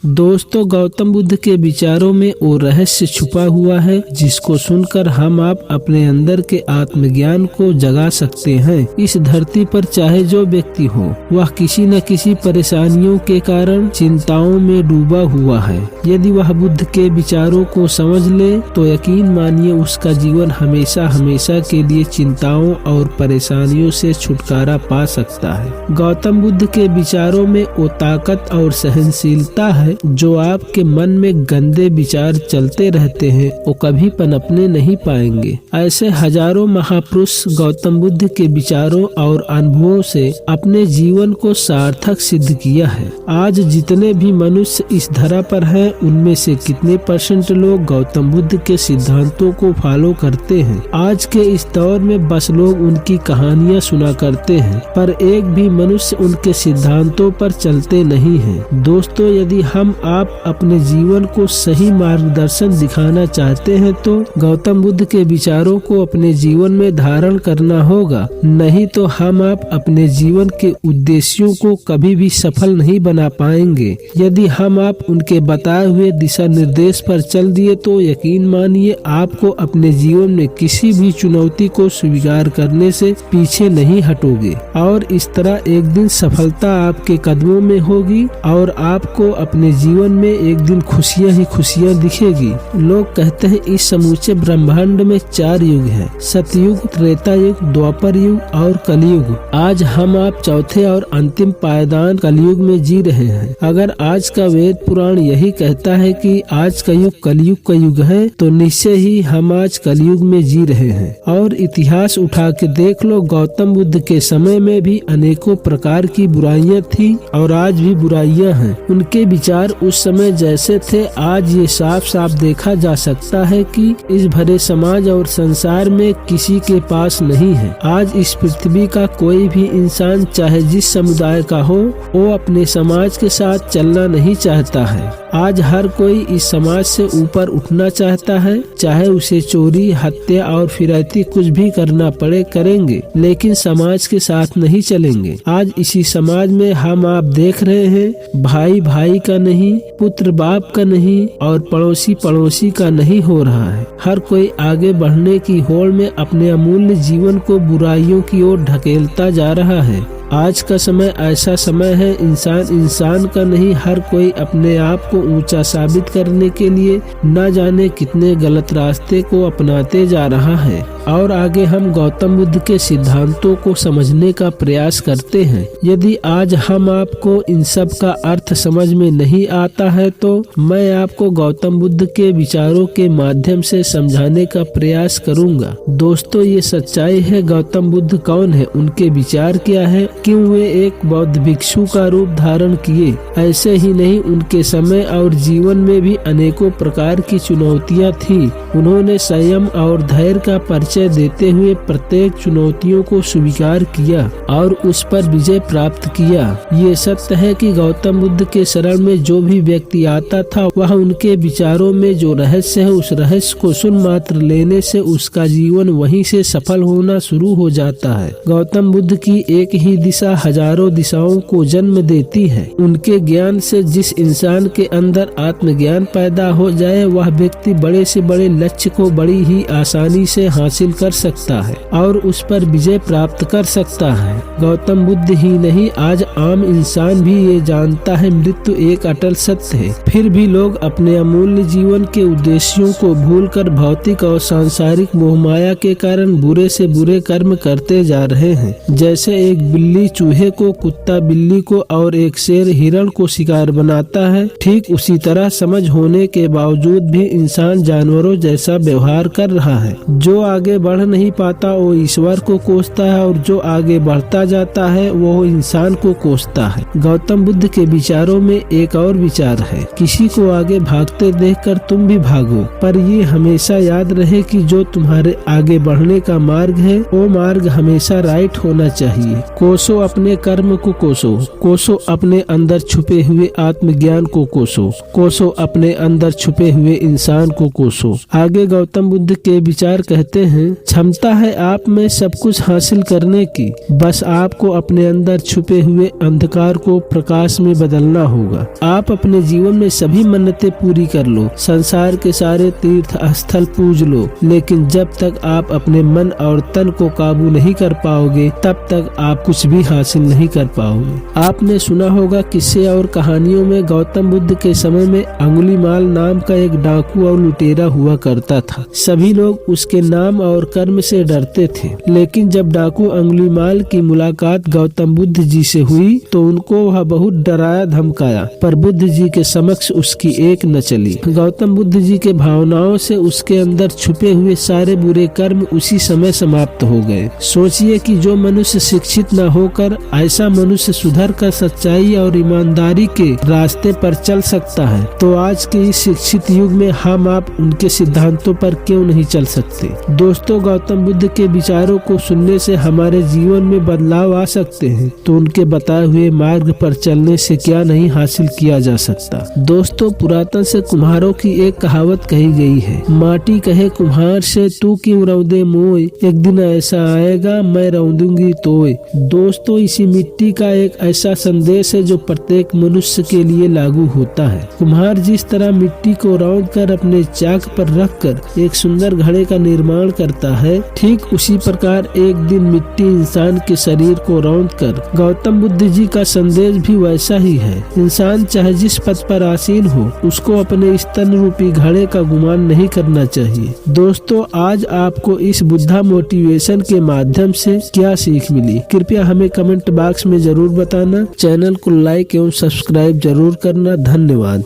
दोस्तों, गौतम बुद्ध के विचारों में वो रहस्य छुपा हुआ है जिसको सुनकर हम आप अपने अंदर के आत्मज्ञान को जगा सकते हैं। इस धरती पर चाहे जो व्यक्ति हो, वह किसी न किसी परेशानियों के कारण चिंताओं में डूबा हुआ है। यदि वह बुद्ध के विचारों को समझ ले तो यकीन मानिए उसका जीवन हमेशा हमेशा के लिए चिंताओं और परेशानियों से छुटकारा पा सकता है। गौतम बुद्ध के विचारों में वो ताकत और सहनशीलता है जो आपके मन में गंदे विचार चलते रहते हैं वो कभी पनपने नहीं पाएंगे। ऐसे हजारों महापुरुष गौतम बुद्ध के विचारों और अनुभवों से अपने जीवन को सार्थक सिद्ध किया है। आज जितने भी मनुष्य इस धरा पर हैं, उनमें से कितने % लोग गौतम बुद्ध के सिद्धांतों को फॉलो करते हैं। आज के इस दौर में बस लोग उनकी कहानियां सुना करते हैं, पर एक भी मनुष्य उनके सिद्धांतों पर चलते नहीं है। दोस्तों, यदि हम आप अपने जीवन को सही मार्गदर्शन दिखाना चाहते हैं तो गौतम बुद्ध के विचारों को अपने जीवन में धारण करना होगा, नहीं तो हम आप अपने जीवन के उद्देश्यों को कभी भी सफल नहीं बना पाएंगे। यदि हम आप उनके बताए हुए दिशा निर्देश पर चल दिए तो यकीन मानिए आपको अपने जीवन में किसी भी चुनौती को स्वीकार करने से पीछे नहीं हटोगे और इस तरह एक दिन सफलता आपके कदमों में होगी और आपको अपने जीवन में एक दिन खुशियां ही खुशियां दिखेगी। लोग कहते हैं इस समूचे ब्रह्मांड में 4 युग हैं, सतयुग, त्रेता युग, द्वापर युग और कलयुग। आज हम आप चौथे और अंतिम पायदान कलयुग में जी रहे हैं। अगर आज का वेद पुराण यही कहता है कि आज का युग कलयुग का युग है तो निश्चय ही हम आज कलयुग में जी रहे हैं। और इतिहास उठा के देख लो, गौतम बुद्ध के समय में भी अनेकों प्रकार की बुराइयां थी और आज भी बुराइयां हैं। उनके विचार उस समय जैसे थे, आज ये साफ साफ देखा जा सकता है कि इस भरे समाज और संसार में किसी के पास नहीं है। आज इस पृथ्वी का कोई भी इंसान चाहे जिस समुदाय का हो, वो अपने समाज के साथ चलना नहीं चाहता है। आज हर कोई इस समाज से ऊपर उठना चाहता है, चाहे उसे चोरी, हत्या और फिरौती कुछ भी करना पड़े करेंगे, लेकिन समाज के साथ नहीं चलेंगे। आज इसी समाज में हम आप देख रहे हैं, भाई भाई का नहीं, पुत्र बाप का नहीं और पड़ोसी पड़ोसी का नहीं हो रहा है। हर कोई आगे बढ़ने की होड़ में अपने अमूल्य जीवन को बुराइयों की ओर ढकेलता जा रहा है। आज का समय ऐसा समय है, इंसान इंसान का नहीं, हर कोई अपने आप को ऊंचा साबित करने के लिए न जाने कितने गलत रास्ते को अपनाते जा रहा है। और आगे हम गौतम बुद्ध के सिद्धांतों को समझने का प्रयास करते हैं। यदि आज हम आपको इन सब का अर्थ समझ में नहीं आता है तो मैं आपको गौतम बुद्ध के विचारों के माध्यम से समझाने का प्रयास करूंगा। दोस्तों, ये सच्चाई है, गौतम बुद्ध कौन है, उनके विचार क्या है, क्यों वे एक बौद्ध भिक्षु का रूप धारण किए। ऐसे ही नहीं, उनके समय और जीवन में भी अनेकों प्रकार की चुनौतियां थी। उन्होंने संयम और धैर्य का परिचय देते हुए प्रत्येक चुनौतियों को स्वीकार किया और उस पर विजय प्राप्त किया। ये सत्य है कि गौतम बुद्ध के शरण में जो भी व्यक्ति आता था, वह उनके विचारों में जो रहस्य है, उस रहस्य को सुन मात्र लेने से उसका जीवन वहीं से सफल होना शुरू हो जाता है। गौतम बुद्ध की एक ही दिशा हजारों दिशाओं को जन्म देती है। उनके ज्ञान से जिस इंसान के अंदर आत्मज्ञान पैदा हो जाए, वह व्यक्ति बड़े से बड़े लक्ष्य को बड़ी ही आसानी से हासिल कर सकता है और उस पर विजय प्राप्त कर सकता है। गौतम बुद्ध ही नहीं, आज आम इंसान भी ये जानता है मृत्यु एक अटल सत्य है। फिर भी लोग अपने अमूल्य जीवन के उद्देश्यों को भूलकर भौतिक और सांसारिक मोहमाया के कारण बुरे से बुरे कर्म करते जा रहे हैं। जैसे एक बिल्ली चूहे को, कुत्ता बिल्ली को और एक शेर हिरण को शिकार बनाता है, ठीक उसी तरह समझ होने के बावजूद भी इंसान जानवरों जैसा व्यवहार कर रहा है। जो आगे बढ़ नहीं पाता वो ईश्वर को कोसता है और जो आगे बढ़ता जाता है वो इंसान को कोसता है। गौतम बुद्ध के विचारों में एक और विचार है, किसी को आगे भागते देखकर तुम भी भागो, पर ये हमेशा याद रहे कि जो तुम्हारे आगे बढ़ने का मार्ग है वो मार्ग हमेशा राइट होना चाहिए। कोशिश कोसो अपने कर्म को कोसो, कोसो अपने अंदर छुपे हुए आत्मज्ञान को कोसो, कोसो अपने अंदर छुपे हुए इंसान को कोसो। आगे गौतम बुद्ध के विचार कहते हैं, क्षमता है आप में सब कुछ हासिल करने की, बस आपको अपने अंदर छुपे हुए अंधकार को प्रकाश में बदलना होगा। आप अपने जीवन में सभी मन्नतें पूरी कर लो, संसार के सारे तीर्थ स्थल पूज लो, लेकिन जब तक आप अपने मन और तन को काबू नहीं कर पाओगे तब तक आप कुछ भी हासिल नहीं कर पाओगे। आपने सुना होगा किस्से और कहानियों में गौतम बुद्ध के समय में अंगुलीमाल नाम का एक डाकू और लुटेरा हुआ करता था। सभी लोग उसके नाम और कर्म से डरते थे, लेकिन जब डाकू अंगुलीमाल की मुलाकात गौतम बुद्ध जी से हुई तो उनको वह बहुत डराया धमकाया, पर बुद्ध जी के समक्ष उसकी एक न चली। गौतम बुद्ध जी के भावनाओं से उसके अंदर छुपे हुए सारे बुरे कर्म उसी समय समाप्त हो गए। सोचिए कि जो मनुष्य शिक्षित न होकर ऐसा मनुष्य सुधर कर सच्चाई और ईमानदारी के रास्ते पर चल सकता है, तो आज के इस शिक्षित युग में हम आप उनके सिद्धांतों पर क्यों नहीं चल सकते। दोस्तों, गौतम बुद्ध के विचारों को सुनने से हमारे जीवन में बदलाव आ सकते हैं, तो उनके बताए हुए मार्ग पर चलने से क्या नहीं हासिल किया जा सकता। दोस्तों, पुरातन से कुम्हारों की एक कहावत कही गई है, माटी कहे कुम्हार से तू क्यों रौंदे मोय, एक दिन ऐसा आएगा मैं रौंदूंगी तोय। दोस्तों, इसी मिट्टी का एक ऐसा संदेश है जो प्रत्येक मनुष्य के लिए लागू होता है। कुम्हार जिस तरह मिट्टी को रौंद कर अपने चाक पर रखकर एक सुंदर घड़े का निर्माण करता है, ठीक उसी प्रकार एक दिन मिट्टी इंसान के शरीर को रौंद कर गौतम बुद्ध जी का संदेश भी वैसा ही है। इंसान चाहे जिस पद पर आसीन हो, उसको अपने इस तन रूपी घड़े का गुमान नहीं करना चाहिए। दोस्तों, आज आपको इस बुद्धा मोटिवेशन के माध्यम से क्या सीख मिली, कृपया हमें कमेंट बॉक्स में जरूर बताना। चैनल को लाइक एवं सब्सक्राइब जरूर करना। धन्यवाद।